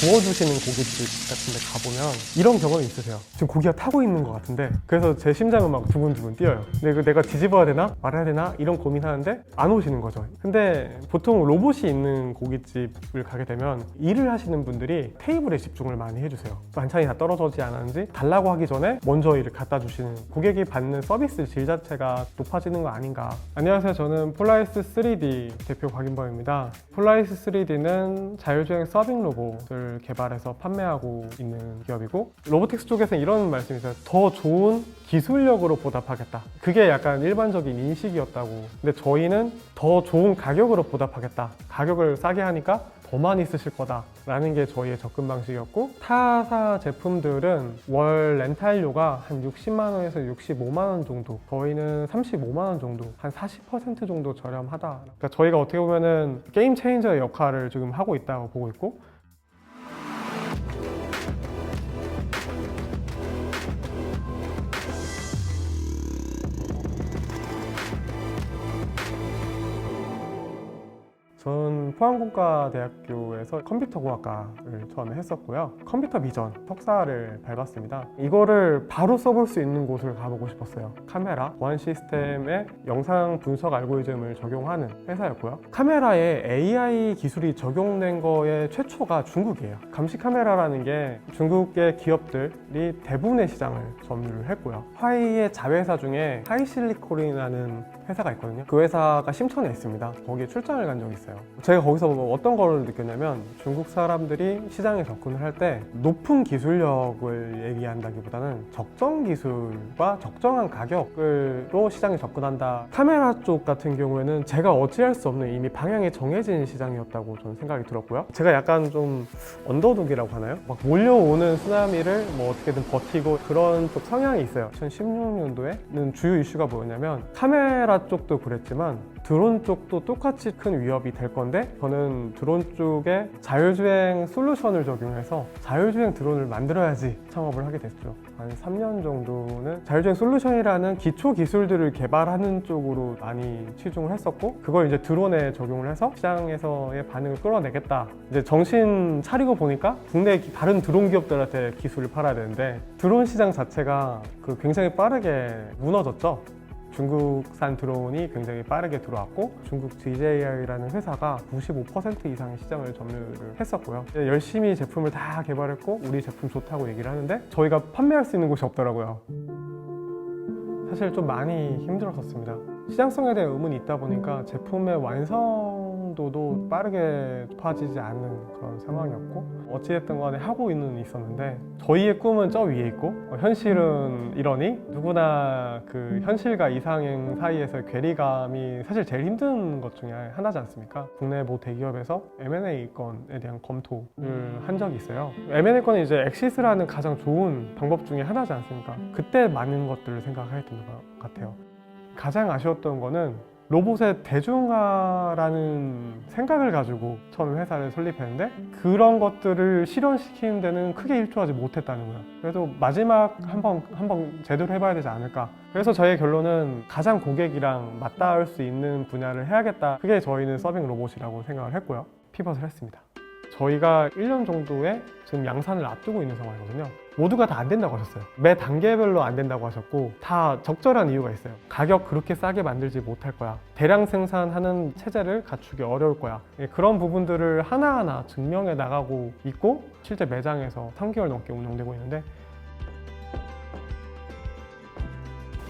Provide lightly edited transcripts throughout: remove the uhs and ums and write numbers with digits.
구워주시는 고깃집 같은 데 가보면 이런 경험이 있으세요. 지금 고기가 타고 있는 것 같은데, 그래서 제 심장은 막 두근두근 뛰어요. 근데 이거 내가 뒤집어야 되나 말아야 되나 이런 고민하는데 안 오시는 거죠. 근데 보통 로봇이 있는 고깃집을 가게 되면 일을 하시는 분들이 테이블에 집중을 많이 해주세요. 반찬이 다 떨어지지 않았는지 달라고 하기 전에 먼저 이를 갖다 주시는, 고객이 받는 서비스 질 자체가 높아지는 거 아닌가. 안녕하세요. 저는 폴라리스 3D 대표 곽인범입니다. 폴라리스 3D는 자율주행 서빙 로봇을 개발해서 판매하고 있는 기업이고, 로보틱스 쪽에서는 이런 말씀이 있어요. 더 좋은 기술력으로 보답하겠다. 그게 약간 일반적인 인식이었다고. 근데 저희는 더 좋은 가격으로 보답하겠다. 가격을 싸게 하니까 더 많이 쓰실 거다 라는 게 저희의 접근 방식이었고, 타사 제품들은 월 렌탈료가 한 60만 원에서 65만 원 정도, 저희는 35만 원 정도, 한 40% 정도 저렴하다. 그러니까 저희가 어떻게 보면은 게임 체인저의 역할을 지금 하고 있다고 보고 있고, 저는 포항공과대학교에서 컴퓨터공학과를 처음에 했었고요. 컴퓨터 비전 석사를 밟았습니다. 이거를 바로 써볼 수 있는 곳을 가보고 싶었어요. 카메라, 보안 시스템에 영상 분석 알고리즘을 적용하는 회사였고요. 카메라에 AI 기술이 적용된 거의 최초가 중국이에요. 감시 카메라라는 게 중국의 기업들이 대부분의 시장을 점유를 했고요. 화웨이의 자회사 중에 하이실리콘이라는 회사가 있거든요. 그 회사가 심천에 있습니다. 거기에 출장을 간 적이 있어요. 제가 거기서 어떤 걸 느꼈냐면, 중국 사람들이 시장에 접근을 할 때 높은 기술력을 얘기한다기보다는 적정 기술과 적정한 가격으로 시장에 접근한다. 카메라 쪽 같은 경우에는 제가 어찌할 수 없는 이미 방향이 정해진 시장이었다고 저는 생각이 들었고요. 제가 약간 좀 언더독이라고 하나요? 막 몰려오는 쓰나미를 뭐 어떻게든 버티고 그런 쪽 성향이 있어요. 2016년도에는 주요 이슈가 뭐였냐면, 카메라 쪽도 그랬지만 드론 쪽도 똑같이 큰 위협이 될 건데, 저는 드론 쪽에 자율주행 솔루션을 적용해서 자율주행 드론을 만들어야지 창업을 하게 됐죠. 한 3년 정도는 자율주행 솔루션이라는 기초 기술들을 개발하는 쪽으로 많이 치중을 했었고, 그걸 이제 드론에 적용을 해서 시장에서의 반응을 끌어내겠다. 이제 정신 차리고 보니까 국내 다른 드론 기업들한테 기술을 팔아야 되는데, 드론 시장 자체가 굉장히 빠르게 무너졌죠. 중국산 드론이 굉장히 빠르게 들어왔고, 중국 DJI라는 회사가 95% 이상의 시장을 점유를 했었고요. 열심히 제품을 다 개발했고 우리 제품 좋다고 얘기를 하는데 저희가 판매할 수 있는 곳이 없더라고요. 사실 좀 많이 힘들었었습니다. 시장성에 대한 의문이 있다 보니까 제품의 완성도도 빠르게 높아지지 않는 그런 상황이었고, 어찌됐든 간에 하고 있었는데 저희의 꿈은 저 위에 있고 현실은 이러니, 누구나 그 현실과 이상행 사이에서의 괴리감이 사실 제일 힘든 것 중에 하나지 않습니까? 국내 모 대기업에서 M&A 건에 대한 검토를 한 적이 있어요. M&A 건이 이제 엑시스라는 가장 좋은 방법 중에 하나지 않습니까? 그때 많은 것들을 생각했던 것 같아요. 가장 아쉬웠던 거는 로봇의 대중화라는 생각을 가지고 처음 회사를 설립했는데, 그런 것들을 실현시키는 데는 크게 일조하지 못했다는 거예요. 그래도 마지막 한번 제대로 해봐야 되지 않을까. 그래서 저의 결론은 가장 고객이랑 맞닿을 수 있는 분야를 해야겠다. 그게 저희는 서빙 로봇이라고 생각을 했고요. 피벗을 했습니다. 저희가 1년 정도에 지금 양산을 앞두고 있는 상황이거든요. 모두가 다 안 된다고 하셨어요. 매 단계별로 안 된다고 하셨고, 다 적절한 이유가 있어요. 가격 그렇게 싸게 만들지 못할 거야. 대량 생산하는 체제를 갖추기 어려울 거야. 그런 부분들을 하나하나 증명해 나가고 있고, 실제 매장에서 3개월 넘게 운영되고 있는데.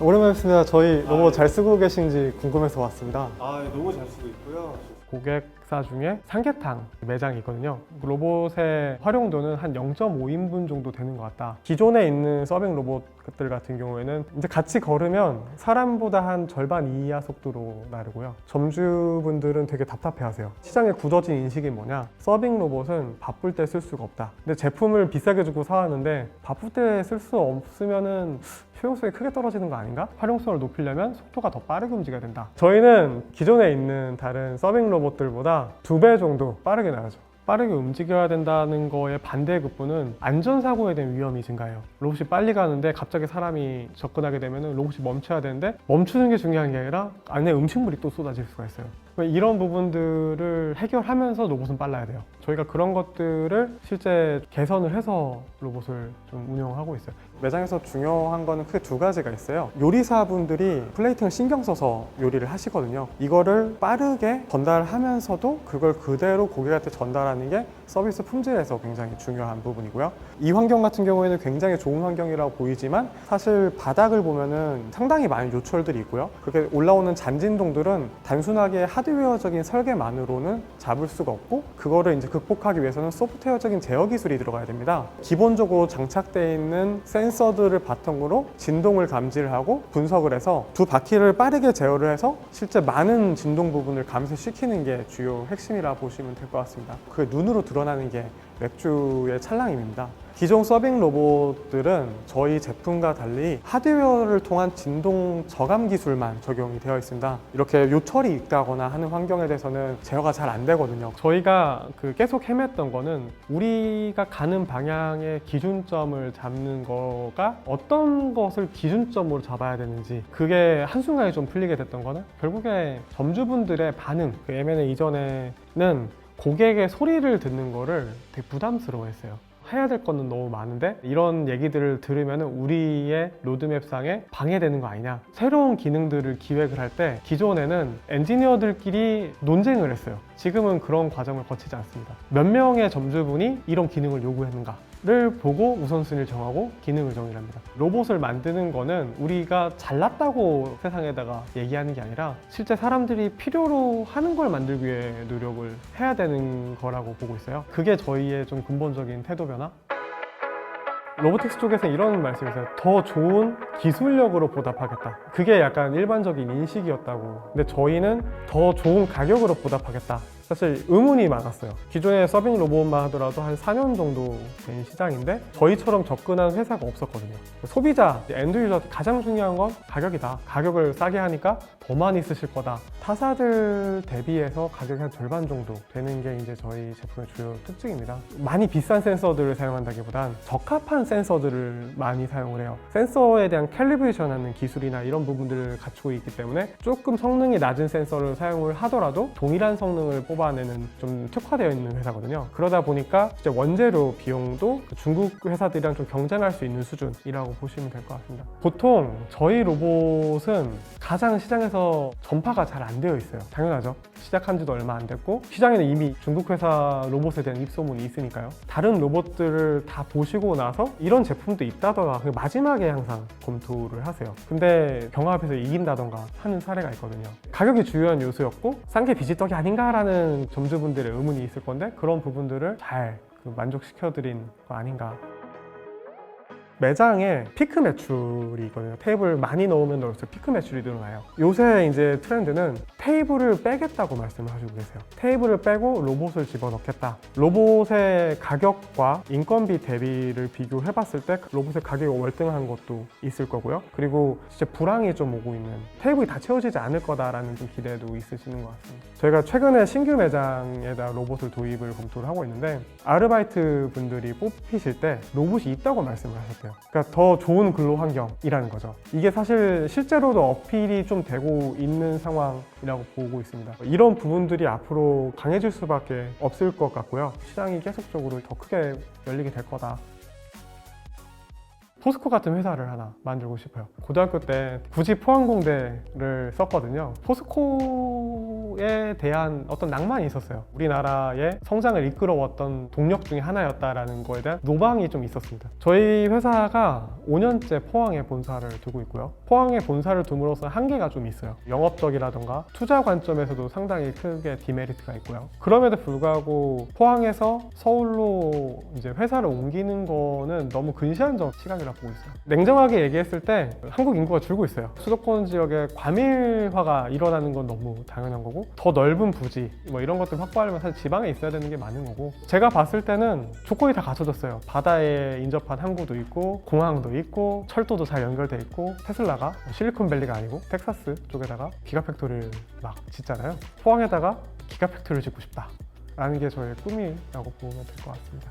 오랜만이었습니다. 저희 로봇 잘 쓰고 계신지 궁금해서 왔습니다. 너무 잘 쓰고 있고요. 고객사 중에 삼계탕 매장이 있거든요. 로봇의 활용도는 한 0.5인분 정도 되는 것 같다. 기존에 있는 서빙 로봇들 같은 경우에는 이제 같이 걸으면 사람보다 한 절반 이하 속도로 나르고요. 점주분들은 되게 답답해하세요. 시장에 굳어진 인식이 뭐냐? 서빙 로봇은 바쁠 때 쓸 수가 없다. 근데 제품을 비싸게 주고 사왔는데 바쁠 때 쓸 수 없으면은 효용성이 크게 떨어지는 거 아닌가? 활용성을 높이려면 속도가 더 빠르게 움직여야 된다. 저희는 기존에 있는 다른 서빙 로봇들보다 2배 정도 빠르게 나가죠. 빠르게 움직여야 된다는 거의 반대급부는 안전사고에 대한 위험이 증가해요. 로봇이 빨리 가는데 갑자기 사람이 접근하게 되면 로봇이 멈춰야 되는데, 멈추는 게 중요한 게 아니라 안에 음식물이 또 쏟아질 수가 있어요. 이런 부분들을 해결하면서 로봇은 빨라야 돼요. 저희가 그런 것들을 실제 개선을 해서 로봇을 좀 운영하고 있어요. 매장에서 중요한 거는 크게 두 가지가 있어요. 요리사분들이 플레이팅을 신경 써서 요리를 하시거든요. 이거를 빠르게 전달하면서도 그걸 그대로 고객한테 전달하는 게 서비스 품질에서 굉장히 중요한 부분이고요. 이 환경 같은 경우에는 굉장히 좋은 환경이라고 보이지만 사실 바닥을 보면은 상당히 많은 요철들이 있고요. 그렇게 올라오는 잔진동들은 단순하게 하드웨어적인 설계만으로는 잡을 수가 없고, 그거를 이제 극복하기 위해서는 소프트웨어적인 제어 기술이 들어가야 됩니다. 기본적으로 장착되어 있는 센서들을 바탕으로 진동을 감지를 하고 분석을 해서 두 바퀴를 빠르게 제어를 해서 실제 많은 진동 부분을 감소시키는 게 주요 핵심이라 보시면 될 것 같습니다. 그게 눈으로 드러나는 게 맥주의 찰랑임입니다. 기존 서빙 로봇들은 저희 제품과 달리 하드웨어를 통한 진동 저감 기술만 적용이 되어 있습니다. 이렇게 요철이 있다거나 하는 환경에 대해서는 제어가 잘 안 되거든요. 저희가 계속 헤맸던 거는 우리가 가는 방향의 기준점을 잡는 거가 어떤 것을 기준점으로 잡아야 되는지, 그게 한순간에 좀 풀리게 됐던 거는 결국에 점주분들의 반응, M&A 이전에는 고객의 소리를 듣는 거를 되게 부담스러워했어요. 해야 될 거는 너무 많은데 이런 얘기들을 들으면 우리의 로드맵상에 방해되는 거 아니냐. 새로운 기능들을 기획을 할 때 기존에는 엔지니어들끼리 논쟁을 했어요. 지금은 그런 과정을 거치지 않습니다. 몇 명의 점주분이 이런 기능을 요구했는가를 보고 우선순위를 정하고 기능을 정의합니다. 로봇을 만드는 거는 우리가 잘났다고 세상에다가 얘기하는 게 아니라 실제 사람들이 필요로 하는 걸 만들기 위해 노력을 해야 되는 거라고 보고 있어요. 그게 저희의 좀 근본적인 태도 변화? 로보틱스 쪽에서 이런 말씀이 있어요. 더 좋은 기술력으로 보답하겠다. 그게 약간 일반적인 인식이었다고. 근데 저희는 더 좋은 가격으로 보답하겠다. 사실 의문이 많았어요. 기존의 서빙 로봇만 하더라도 한 4년 정도 된 시장인데 저희처럼 접근한 회사가 없었거든요. 소비자, 엔드 유저 가장 중요한 건 가격이다. 가격을 싸게 하니까 더 많이 쓰실 거다. 타사들 대비해서 가격이 한 절반 정도 되는 게 이제 저희 제품의 주요 특징입니다. 많이 비싼 센서들을 사용한다기보단 적합한 센서들을 많이 사용을 해요. 센서에 대한 캘리브레이션 하는 기술이나 이런 부분들을 갖추고 있기 때문에 조금 성능이 낮은 센서를 사용을 하더라도 동일한 성능을 뽑아내는 좀 특화되어 있는 회사거든요. 그러다 보니까 이제 원재료 비용도 중국 회사들이랑 좀 경쟁할 수 있는 수준이라고 보시면 될 것 같습니다. 보통 저희 로봇은 가장 시장에서 전파가 잘 안 되어 있어요. 당연하죠. 시작한 지도 얼마 안 됐고 시장에는 이미 중국 회사 로봇에 대한 입소문이 있으니까요. 다른 로봇들을 다 보시고 나서 이런 제품도 있다더라 마지막에 항상 검토를 하세요. 근데 경합에서 이긴다던가 하는 사례가 있거든요. 가격이 주요한 요소였고 싼 게 비지떡이 아닌가라는 점주분들의 의문이 있을 건데 그런 부분들을 잘 만족시켜드린 거 아닌가. 매장에 피크 매출이 있거든요. 테이블 많이 넣으면 넣을수록 피크 매출이 늘어나요. 요새 이제 트렌드는 테이블을 빼겠다고 말씀을 하시고 계세요. 테이블을 빼고 로봇을 집어넣겠다. 로봇의 가격과 인건비 대비를 비교해 봤을 때 로봇의 가격이 월등한 것도 있을 거고요. 그리고 진짜 불황이 좀 오고 있는, 테이블이 다 채워지지 않을 거다라는 좀 기대도 있으시는 것 같습니다. 저희가 최근에 신규 매장에다 로봇을 도입을 검토를 하고 있는데 아르바이트 분들이 뽑히실 때 로봇이 있다고 말씀을 하셨대요. 그러니까 더 좋은 근로 환경이라는 거죠. 이게 사실 실제로도 어필이 좀 되고 있는 상황이라고 보고 있습니다. 이런 부분들이 앞으로 강해질 수밖에 없을 것 같고요. 시장이 계속적으로 더 크게 열리게 될 거다. 포스코 같은 회사를 하나 만들고 싶어요. 고등학교 때 굳이 포항공대를 썼거든요. 포스코에 대한 어떤 낭만이 있었어요. 우리나라의 성장을 이끌어왔던 동력 중에 하나였다라는 거에 대한 로망이 좀 있었습니다. 저희 회사가 5년째 포항에 본사를 두고 있고요. 포항에 본사를 둠으로써 한계가 좀 있어요. 영업적이라던가 투자 관점에서도 상당히 크게 디메리트가 있고요. 그럼에도 불구하고 포항에서 서울로 이제 회사를 옮기는 거는 너무 근시안적 시각이라고 보고 있어요. 냉정하게 얘기했을 때 한국 인구가 줄고 있어요. 수도권 지역에 과밀화가 일어나는 건 너무 당연한 거고 더 넓은 부지 이런 것들 확보하려면 사실 지방에 있어야 되는 게 많은 거고 제가 봤을 때는 조건이 다 갖춰졌어요. 바다에 인접한 항구도 있고 공항도 있고 철도도 잘 연결돼 있고 테슬라가 실리콘밸리가 아니고 텍사스 쪽에다가 기가팩토리를 막 짓잖아요. 포항에다가 기가팩토리를 짓고 싶다 라는 게 저의 꿈이라고 보면 될 것 같습니다.